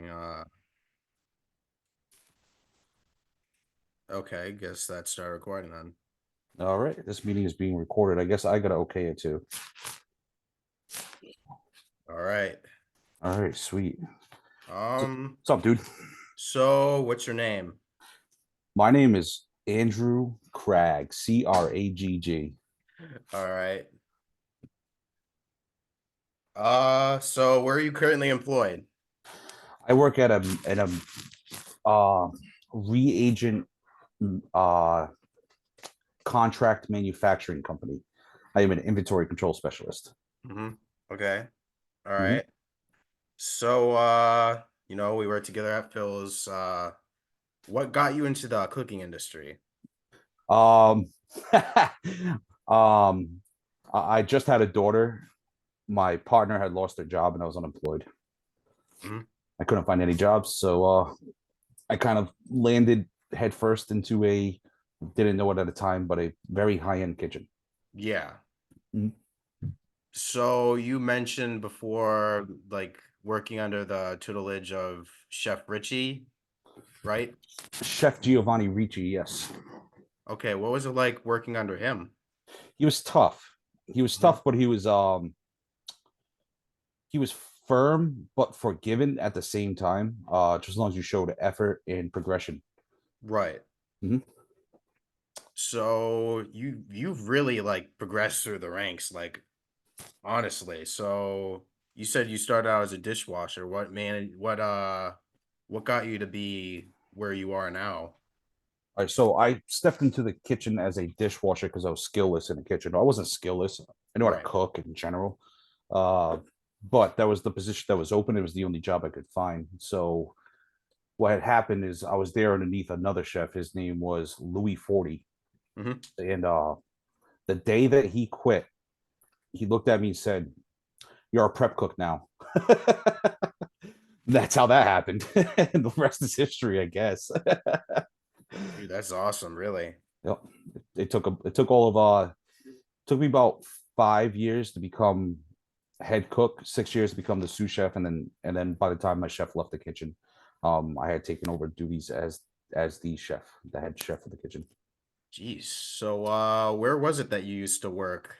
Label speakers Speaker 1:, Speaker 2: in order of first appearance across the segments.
Speaker 1: recording. Okay, guess that started recording then.
Speaker 2: All right, this meeting is being recorded. I guess I gotta okay it too.
Speaker 1: All right.
Speaker 2: All right, sweet.
Speaker 1: Um,
Speaker 2: What's up, dude?
Speaker 1: so what's your name?
Speaker 2: My name is Andrew Cragg, Cragg.
Speaker 1: All right. So where are you currently employed?
Speaker 2: I work at a reagent uh contract manufacturing company. I am an inventory control specialist.
Speaker 1: Mm-hmm. Okay. All
Speaker 2: Mhm.
Speaker 1: right. So we worked together at Phil's. What got you into the cooking industry?
Speaker 2: Um, um, I just had a daughter. My partner had lost their job, and I was unemployed.
Speaker 1: Mm-hmm.
Speaker 2: I couldn't find any jobs, so I kind of landed headfirst into a didn't know it at the time, but a very high end kitchen.
Speaker 1: Yeah.
Speaker 2: Mhm.
Speaker 1: So you mentioned before, like working under the tutelage of Chef Richie, right?
Speaker 2: Chef Giovanni Ricci, yes,
Speaker 1: Okay, what was it like working under him?
Speaker 2: he was tough. He was
Speaker 1: Hmm.
Speaker 2: tough, but he was firm but forgiving at the same time. Just as long as you showed effort and progression.
Speaker 1: Right.
Speaker 2: Mhm.
Speaker 1: So you've really like progressed through the ranks, like honestly. So you said you started out as a dishwasher. What got you to be where you are now?
Speaker 2: All right, so I stepped into the kitchen as a dishwasher because I was skillless in the kitchen. I wasn't skillless. I know how to
Speaker 1: Right.
Speaker 2: cook in general. Uh, but that was the position that was open. It was the only job I could find. So what had happened is I was there underneath another chef. His name was Louis 40.
Speaker 1: Hmm.
Speaker 2: And the day that he quit, he looked at me and said, "You're a prep cook now." That's how that happened. And the rest is history, I guess.
Speaker 1: Dude, that's awesome, really.
Speaker 2: Yep. It took all of took me about 5 years to become head cook, 6 years to become the sous chef, and then by the time my chef left the kitchen, I had taken over duties as the chef, the head chef of the kitchen.
Speaker 1: Jeez. So where was it that you used to work?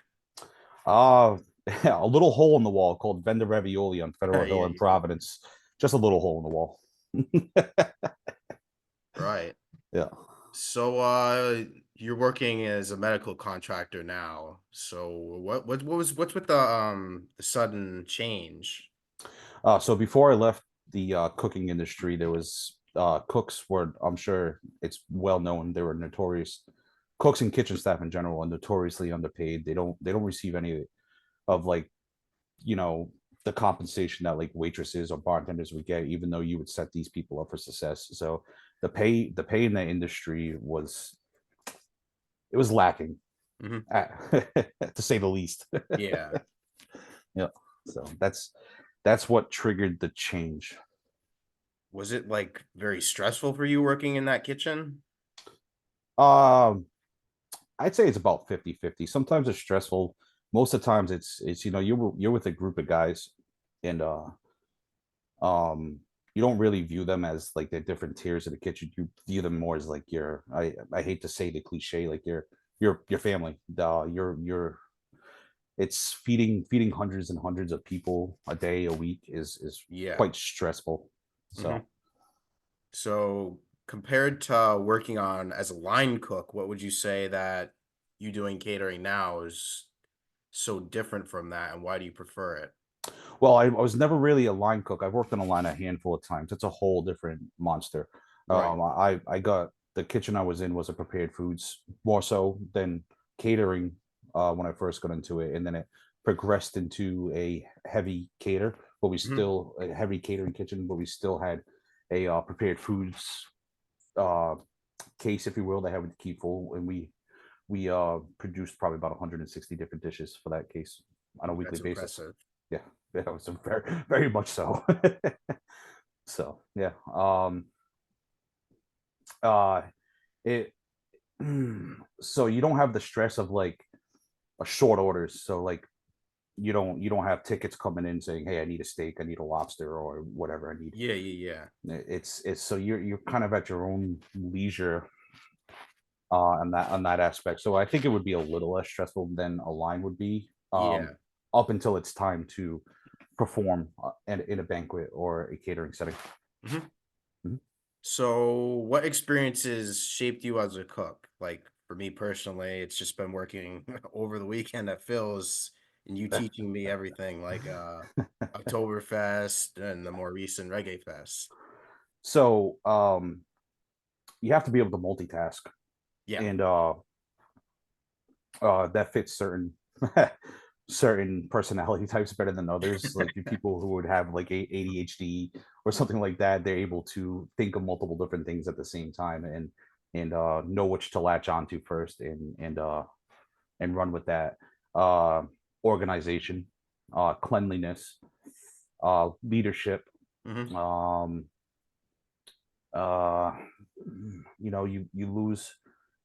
Speaker 2: Uh a little hole in the wall called Venda Ravioli on Federal Hill
Speaker 1: Yeah,
Speaker 2: in Providence. Just a little hole in the wall.
Speaker 1: right.
Speaker 2: Yeah.
Speaker 1: So you're working as a medical contractor now. So what's with the sudden change?
Speaker 2: So before I left the cooking industry, there was cooks were, I'm sure it's well known, they were notorious. Cooks and kitchen staff in general are notoriously underpaid. They don't receive any of, like, you know, the compensation that like waitresses or bartenders would get, even though you would set these people up for success. So the pay in that industry was, it was lacking,
Speaker 1: Hmm.
Speaker 2: to say the least.
Speaker 1: Yeah.
Speaker 2: Yeah. So that's what triggered the change.
Speaker 1: Was it like very stressful for you working in that kitchen?
Speaker 2: Um, I'd say it's about 50-50. Sometimes it's stressful. Most of the times it's you're with a group of guys, and um you don't really view them as like the different tiers of the kitchen. You view them more as like your, I hate to say the cliche, like your family. Your it's feeding hundreds and hundreds of people a day, a week is
Speaker 1: Yeah.
Speaker 2: quite stressful.
Speaker 1: Hmm.
Speaker 2: So
Speaker 1: So compared to working on as a line cook, what would you say that you doing catering now is so different from that, and why do you prefer it?
Speaker 2: well, I was never really a line cook. I've worked on a line a handful of times. It's a whole different monster.
Speaker 1: Right.
Speaker 2: I got the kitchen I was in was a prepared foods more so than catering when I first got into it, and then it progressed into a heavy cater, but we
Speaker 1: Hmm.
Speaker 2: still a heavy catering kitchen, but we still had a prepared foods uh, case, if you will, that had to keep full, and we produced probably about 160 different dishes for that case on a
Speaker 1: Ooh,
Speaker 2: weekly
Speaker 1: that's
Speaker 2: basis.
Speaker 1: impressive.
Speaker 2: Yeah, yeah, it was very much so. So yeah, uh, it so you don't have the stress of like a short orders. So like you don't have tickets coming in saying, hey, I need a steak, I need a lobster, or whatever I need.
Speaker 1: Yeah, yeah, yeah.
Speaker 2: It's so you're kind of at your own leisure on that aspect. So I think it would be a little less stressful than a line would be,
Speaker 1: Yeah.
Speaker 2: up until it's time to perform in a banquet or a catering setting.
Speaker 1: Mhm.
Speaker 2: Mhm.
Speaker 1: So, what experiences shaped you as a cook? Like for me personally, it's just been working over the weekend at Phil's and you teaching me everything like Oktoberfest and the more recent Reggae Fest.
Speaker 2: So you have to be able to multitask,
Speaker 1: Yeah.
Speaker 2: and that fits certain certain personality types better than others. Like the people who would have like ADHD or something like that, they're able to think of multiple different things at the same time, and know which to latch onto first, and run with that. Uh, Organization, cleanliness, leadership.
Speaker 1: Hmm.
Speaker 2: Um, uh, you lose.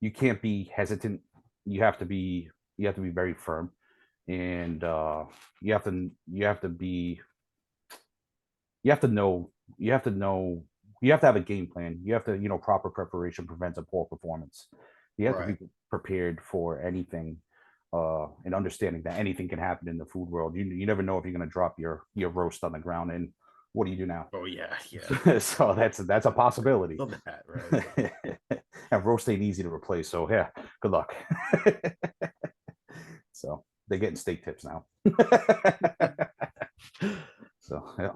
Speaker 2: You can't be hesitant. You have to be. You have to be very firm, and you have to be. You have to know. You have to know. You have to have a game plan. You have to, proper preparation prevents a poor performance. You have to
Speaker 1: Right.
Speaker 2: be prepared for anything, and understanding that anything can happen in the food world. You never know if you're going to drop your roast on the ground, and what do you do now?
Speaker 1: Oh yeah, yeah.
Speaker 2: So that's a possibility.
Speaker 1: Feel that, right?
Speaker 2: And roast ain't easy to replace. So yeah, good luck. So they're getting steak tips now. So yeah.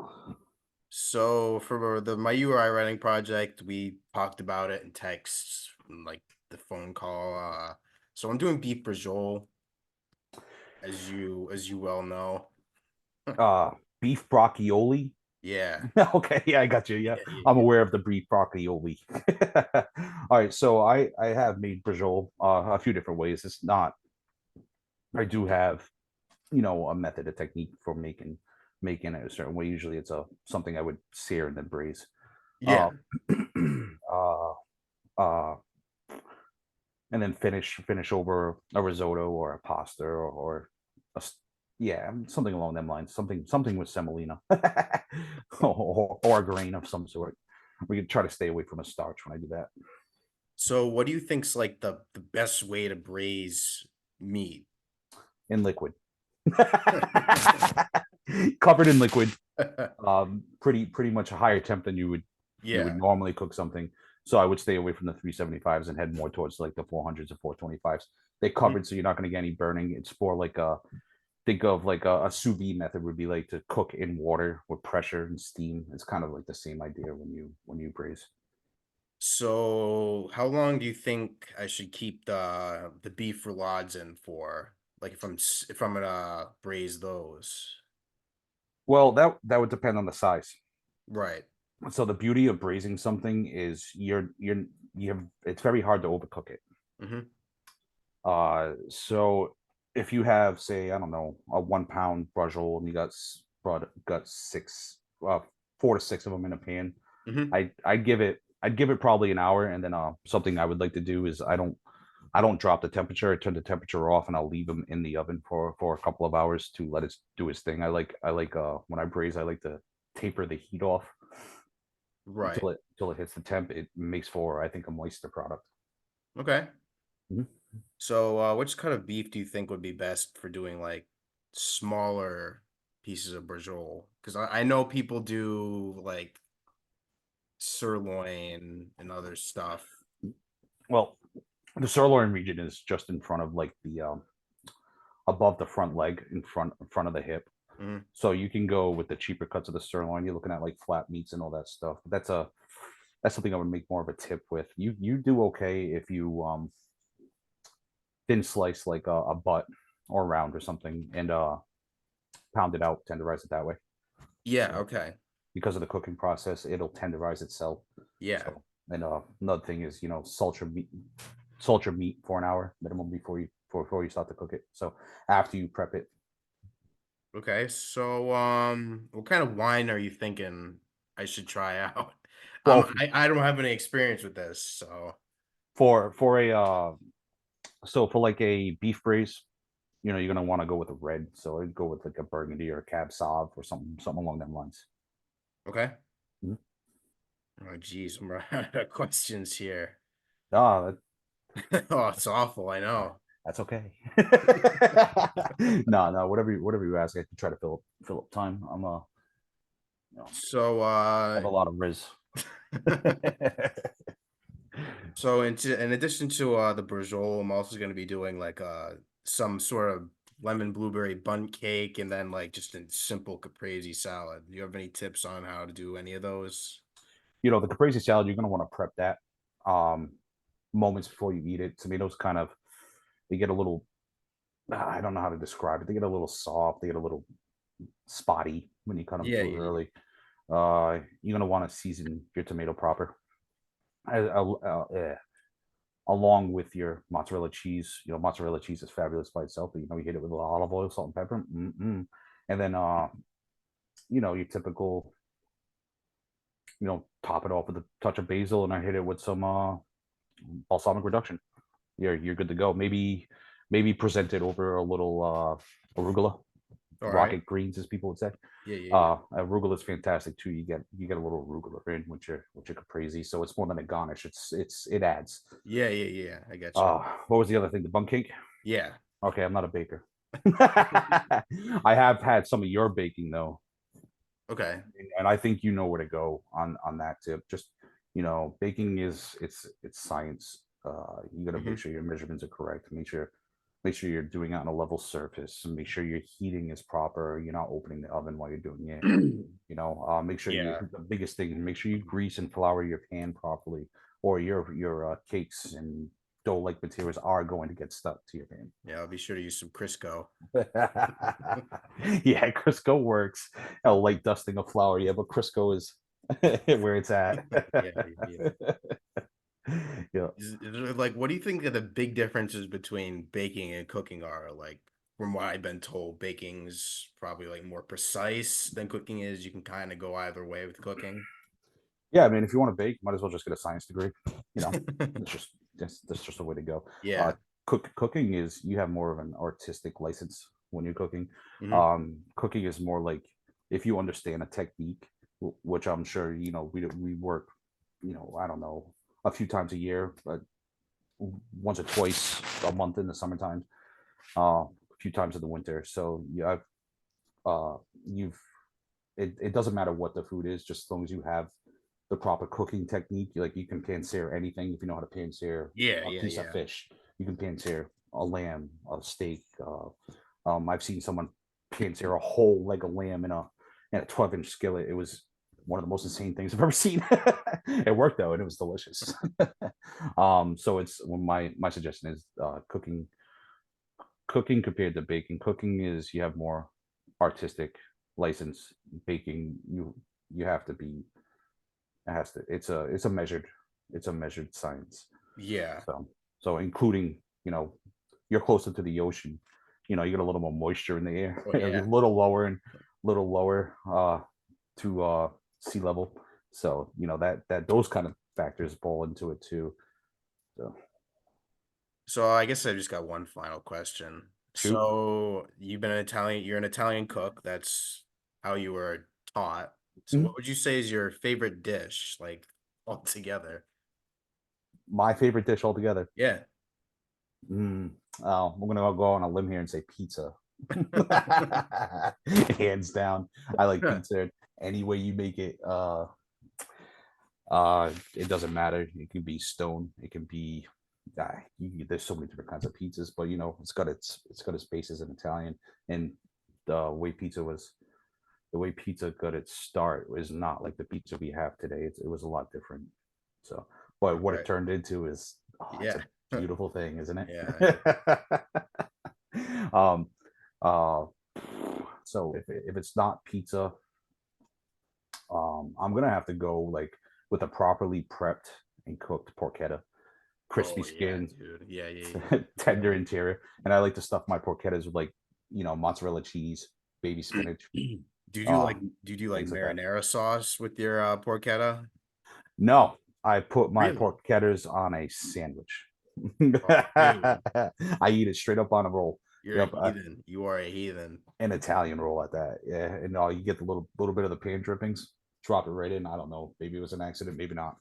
Speaker 1: So for the my UI writing project, we talked about it in texts, like the phone call. So I'm doing beef brajol, as you well know.
Speaker 2: Uh Beef broccioli.
Speaker 1: Yeah,
Speaker 2: Okay, yeah, I got you. Yeah,
Speaker 1: yeah, yeah,
Speaker 2: I'm
Speaker 1: yeah.
Speaker 2: aware of the beef broccioli. All right, so I have made brajol a few different ways. It's not. I do have, a method, a technique for making it a certain way. Usually, it's a something I would sear and then braise.
Speaker 1: Yeah.
Speaker 2: Uh, uh, uh, and then finish over a risotto or a pasta, yeah, something along them lines. Something with semolina, or a grain of some sort. We can try to stay away from a starch when I do that.
Speaker 1: So what do you think's like the best way to braise meat?
Speaker 2: In liquid. Covered in liquid. Pretty much a higher temp than you would
Speaker 1: Yeah.
Speaker 2: normally cook something. So I would stay away from the 375s and head more towards like the 400s or 425s. They
Speaker 1: Mhm.
Speaker 2: covered, so you're not going to get any burning. It's more like a think of like a sous vide method would be like to cook in water with pressure and steam. It's kind of like the same idea when you braise.
Speaker 1: So how long do you think I should keep the beef roulades in for? Like if I'm gonna braise those.
Speaker 2: Well, that would depend on the size.
Speaker 1: Right.
Speaker 2: So the beauty of braising something is you have it's very hard to overcook it.
Speaker 1: Hmm.
Speaker 2: So if you have, say, I don't know, a 1 pound brujol and you got six, 4 to 6 of them in a pan,
Speaker 1: Hmm.
Speaker 2: I'd give it probably an hour, and then something I would like to do is I don't drop the temperature. I turn the temperature off, and I'll leave them in the oven for a couple of hours to let it do its thing. I like when I braise, I like to taper the heat off
Speaker 1: Right.
Speaker 2: until it hits the temp. It makes for, I think, a moister product.
Speaker 1: Okay.
Speaker 2: Mhm.
Speaker 1: So which kind of beef do you think would be best for doing like smaller pieces of brajol? Because I know people do like sirloin and other stuff.
Speaker 2: Well, the sirloin region is just in front of like the above the front leg, in front of the hip.
Speaker 1: Mhm.
Speaker 2: So you can go with the cheaper cuts of the sirloin. You're looking at like flat meats and all that stuff. But that's something I would make more of a tip with. You do okay if you thin slice like a butt or round or something, and pound it out, tenderize it that way.
Speaker 1: Yeah,
Speaker 2: So
Speaker 1: okay.
Speaker 2: because of the cooking process, it'll tenderize itself.
Speaker 1: Yeah.
Speaker 2: So, and another thing is, salt your meat for an hour minimum before you start to cook it. So after you prep it.
Speaker 1: Okay. So what kind of wine are you thinking I should try out?
Speaker 2: Well,
Speaker 1: I don't have any experience with this, so
Speaker 2: for a so for like a beef braise, you're gonna want to go with a red, so I'd go with like a burgundy or a cab sauv or something along them lines.
Speaker 1: Okay.
Speaker 2: Mhm.
Speaker 1: Oh, geez, I'm running out of questions here.
Speaker 2: Ah,
Speaker 1: Oh, it's awful. I know.
Speaker 2: that's okay. No, no, whatever you ask, I can try to fill up time.
Speaker 1: So,
Speaker 2: I have a lot of riz.
Speaker 1: so in addition to the brajol, I'm also going to be doing like some sort of lemon blueberry bundt cake, and then like just a simple caprese salad. Do you have any tips on how to do any of those?
Speaker 2: The caprese salad, you're gonna want to prep that um moments before you eat it. Tomatoes kind of they get a little I don't know how to describe it. They get a little soft, they get a little spotty when you cut them
Speaker 1: Yeah,
Speaker 2: too
Speaker 1: yeah, yeah.
Speaker 2: early. You're gonna want to season your tomato proper. Along with your mozzarella cheese. Mozzarella cheese is fabulous by itself, but you hit it with a little olive oil, salt, and pepper. And then your typical, top it off with a touch of basil, and I hit it with some balsamic reduction. You're good to go. Maybe present it over a little arugula,
Speaker 1: All right.
Speaker 2: rocket greens, as people would say.
Speaker 1: Yeah, yeah, yeah.
Speaker 2: Arugula is fantastic too. You get a little arugula in with your caprese, so it's more than a garnish. It adds.
Speaker 1: Yeah, yeah, yeah. I get you.
Speaker 2: What was the other thing? The bun cake.
Speaker 1: Yeah.
Speaker 2: Okay, I'm not a baker. I have had some of your baking though,
Speaker 1: Okay.
Speaker 2: and I think you know where to go on that tip. Just baking it's science. You got to make
Speaker 1: Hmm.
Speaker 2: sure your measurements are correct. Make sure you're doing it on a level surface, and make sure your heating is proper. You're not opening the oven while you're doing it. Make sure
Speaker 1: Yeah.
Speaker 2: the biggest thing. Make sure you grease and flour your pan properly, or your cakes and dough-like materials are going to get stuck to your pan.
Speaker 1: Yeah, I'll be sure to use some Crisco.
Speaker 2: Yeah, Crisco works. A light dusting of flour, yeah, but Crisco is where it's at.
Speaker 1: Yeah, yeah, yeah.
Speaker 2: Yeah.
Speaker 1: Like, what do you think are the big differences between baking and cooking are? Like, from what I've been told, baking's probably like more precise than cooking is. You can kind of go either way with cooking.
Speaker 2: Yeah, I mean, if you want to bake, might as well just get a science degree. You know, that's just a way to go. Uh,
Speaker 1: Yeah.
Speaker 2: cooking is you have more of an artistic license when you're cooking.
Speaker 1: Hmm.
Speaker 2: Cooking is more like if you understand a technique, which I'm sure we work, I don't know, a few times a year, but once or twice a month in the summertime, a few times in the winter. So yeah, uh, you've it doesn't matter what the food is, just as long as you have the proper cooking technique. Like you can pan sear anything if you know how to pan sear
Speaker 1: Yeah,
Speaker 2: a
Speaker 1: yeah,
Speaker 2: piece of
Speaker 1: yeah.
Speaker 2: fish. You can pan sear a lamb, a steak. I've seen someone pan sear a whole leg of lamb in a 12-inch skillet. It was one of the most insane things I've ever seen. It worked though, and it was delicious. So it's my suggestion is cooking compared to baking. Cooking is you have more artistic license. Baking you have to be it has to it's a measured science.
Speaker 1: Yeah.
Speaker 2: So including, you're closer to the ocean, you get a little more moisture in the air.
Speaker 1: Oh,
Speaker 2: You're
Speaker 1: yeah.
Speaker 2: a little lower to sea level. So, that those kind of factors ball into it too. So
Speaker 1: So I guess I just got one final question.
Speaker 2: shoot.
Speaker 1: So you're an Italian cook. That's how you were taught. So
Speaker 2: Mhm.
Speaker 1: what would you say is your favorite dish, like altogether?
Speaker 2: My favorite dish altogether.
Speaker 1: Yeah.
Speaker 2: I'm gonna go on a limb here and say pizza. Hands down. I like pizza any way you make it. It doesn't matter. It can be stone. It can be. There's so many different kinds of pizzas, but it's got its basis in Italian, and the way pizza got its start was not like the pizza we have today. It was a lot different. So, but what it
Speaker 1: Right.
Speaker 2: turned into is, it's
Speaker 1: Yeah.
Speaker 2: a beautiful thing, isn't it?
Speaker 1: Yeah.
Speaker 2: um, uh, so if it's not pizza, I'm gonna have to go like with a properly prepped and cooked porchetta, crispy
Speaker 1: Oh yeah,
Speaker 2: skin,
Speaker 1: dude. Yeah, yeah, yeah.
Speaker 2: tender interior, and I like to stuff my porchettas with like mozzarella cheese, baby spinach,
Speaker 1: Do you do like
Speaker 2: uh,
Speaker 1: do you do like
Speaker 2: things like that.
Speaker 1: marinara sauce with your porchetta?
Speaker 2: No, I put my
Speaker 1: Really?
Speaker 2: porchettas on a sandwich.
Speaker 1: Oh, dude.
Speaker 2: I eat it straight up on a roll.
Speaker 1: You're a
Speaker 2: Yep,
Speaker 1: heathen. You are a heathen.
Speaker 2: an Italian roll at that. Yeah, and you get the little bit of the pan drippings, drop it right in. I don't know, maybe it was an accident, maybe not.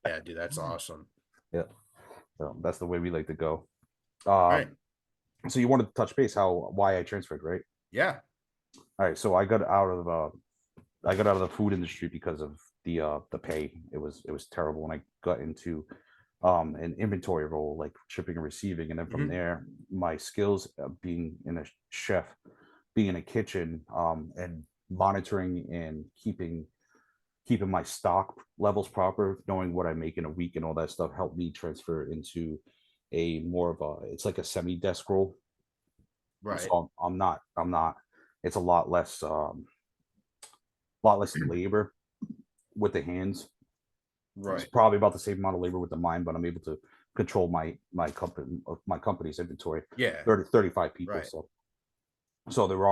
Speaker 1: Yeah, dude, that's awesome.
Speaker 2: Yeah, so that's the way we like to go.
Speaker 1: All
Speaker 2: Uh,
Speaker 1: right.
Speaker 2: so you wanted to touch base why I transferred, right?
Speaker 1: Yeah.
Speaker 2: All right, so I got out of the food industry because of the pay. It was terrible, and I got into an inventory role, like shipping and receiving, and then from
Speaker 1: Mhm.
Speaker 2: there, my skills being in a chef, being in a kitchen, and monitoring and keeping my stock levels proper, knowing what I make in a week and all that stuff helped me transfer into a more of a it's like a semi desk role.
Speaker 1: Right.
Speaker 2: So I'm not it's a lot less labor with the hands. It's
Speaker 1: Right.
Speaker 2: probably about the same amount of labor with the mind, but I'm able to control my company's inventory,
Speaker 1: Yeah.
Speaker 2: 35 people.
Speaker 1: Right.
Speaker 2: So there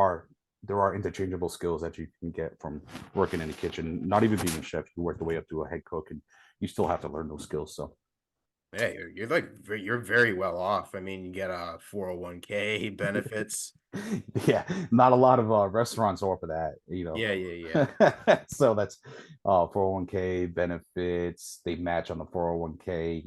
Speaker 2: are interchangeable skills that you can get from working in the kitchen. Not even being a chef, you work the way up to a head cook, and you still have to learn those skills. So
Speaker 1: Yeah, you're like you're very well off. I mean, you get a 401k benefits.
Speaker 2: yeah, not a lot of restaurants offer that.
Speaker 1: Yeah, yeah, yeah.
Speaker 2: So that's 401k benefits. They match on the 401k.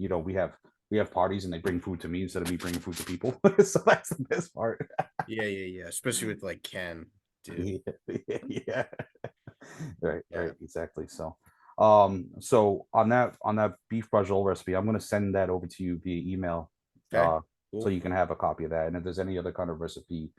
Speaker 2: We have parties and they bring food to me instead of me bringing food to people. So that's the best part.
Speaker 1: Yeah, yeah, yeah. Especially with like Ken, dude.
Speaker 2: Yeah, yeah. Right,
Speaker 1: Yeah.
Speaker 2: right, exactly. So on that beef brajol recipe, I'm gonna send that over to you via email,
Speaker 1: Okay.
Speaker 2: so
Speaker 1: Cool.
Speaker 2: you can have a copy of that. And if there's any other kind of recipe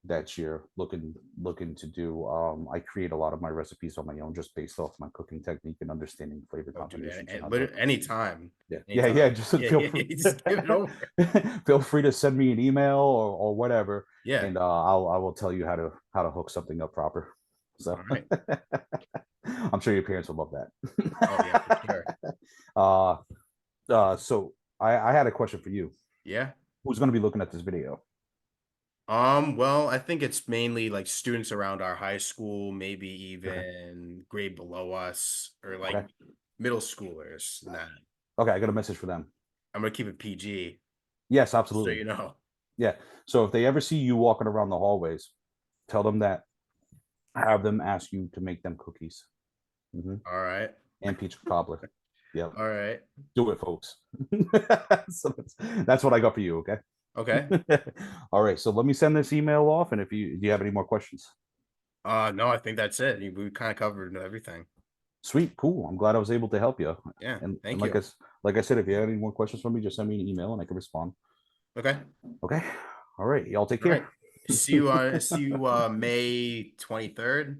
Speaker 2: that you're looking to do, I create a lot of my recipes on my own, just based off my cooking technique and understanding flavor
Speaker 1: Oh, dude.
Speaker 2: combinations and how to.
Speaker 1: Literally anytime.
Speaker 2: Yeah, yeah,
Speaker 1: Anytime.
Speaker 2: yeah. Just
Speaker 1: Yeah,
Speaker 2: feel
Speaker 1: yeah,
Speaker 2: free,
Speaker 1: yeah. Just give it over.
Speaker 2: feel free to send me an email or whatever,
Speaker 1: Yeah.
Speaker 2: and I will tell you how to hook something up proper.
Speaker 1: All
Speaker 2: So
Speaker 1: right.
Speaker 2: I'm sure your parents would love
Speaker 1: Oh yeah, for
Speaker 2: that.
Speaker 1: sure.
Speaker 2: uh, so I had a question for you.
Speaker 1: Yeah.
Speaker 2: Who's going to be looking at this video?
Speaker 1: Well, I think it's mainly like students around our high school, maybe
Speaker 2: Okay,
Speaker 1: even grade below us, or like
Speaker 2: okay,
Speaker 1: middle schoolers. Nah,
Speaker 2: okay. I got a message for them.
Speaker 1: I'm gonna keep it PG,
Speaker 2: Yes,
Speaker 1: so
Speaker 2: absolutely.
Speaker 1: you know.
Speaker 2: Yeah. So if they ever see you walking around the hallways, tell them that. Have them ask you to make them cookies. Mhm.
Speaker 1: All right.
Speaker 2: And peach cobbler. Yep.
Speaker 1: All right.
Speaker 2: Do it, folks. So that's what I got for you. Okay.
Speaker 1: Okay.
Speaker 2: All right. So let me send this email off. And if do you have any more questions?
Speaker 1: No, I think that's it. We kind of covered everything.
Speaker 2: Sweet. Cool. I'm glad I was able to help you.
Speaker 1: Yeah.
Speaker 2: And
Speaker 1: Thank you.
Speaker 2: like I said, if you have any more questions for me, just send me an email and I can respond.
Speaker 1: Okay.
Speaker 2: Okay. All right. Y'all take
Speaker 1: All right.
Speaker 2: care.
Speaker 1: See you May 23rd.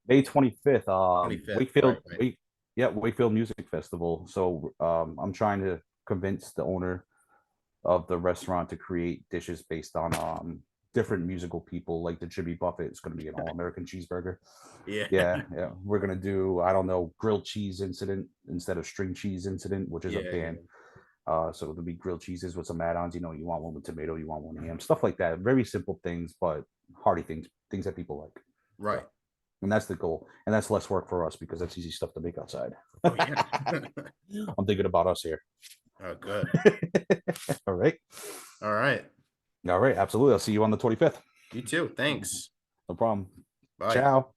Speaker 2: May 25th,
Speaker 1: 25th. Right,
Speaker 2: Wakefield,
Speaker 1: right.
Speaker 2: yeah, Wakefield Music Festival. So I'm trying to convince the owner of the restaurant to create dishes based on different musical people. Like the Jimmy Buffett is going to be an all-American cheeseburger.
Speaker 1: Yeah.
Speaker 2: Yeah, yeah. We're gonna do, I don't know, grilled cheese incident instead of string cheese incident, which is a
Speaker 1: Yeah,
Speaker 2: band.
Speaker 1: yeah.
Speaker 2: So there'll be grilled cheeses with some add-ons. You want one with tomato, you want one ham, stuff like that. Very simple things, but hearty things that people like. So,
Speaker 1: Right.
Speaker 2: and that's the goal, and that's less work for us because that's easy stuff to make outside.
Speaker 1: Oh yeah.
Speaker 2: I'm thinking about us here.
Speaker 1: Oh, good.
Speaker 2: All right,
Speaker 1: All right.
Speaker 2: all right, absolutely. I'll see you on the 25th.
Speaker 1: You too. Thanks.
Speaker 2: No problem.
Speaker 1: Bye.
Speaker 2: Ciao.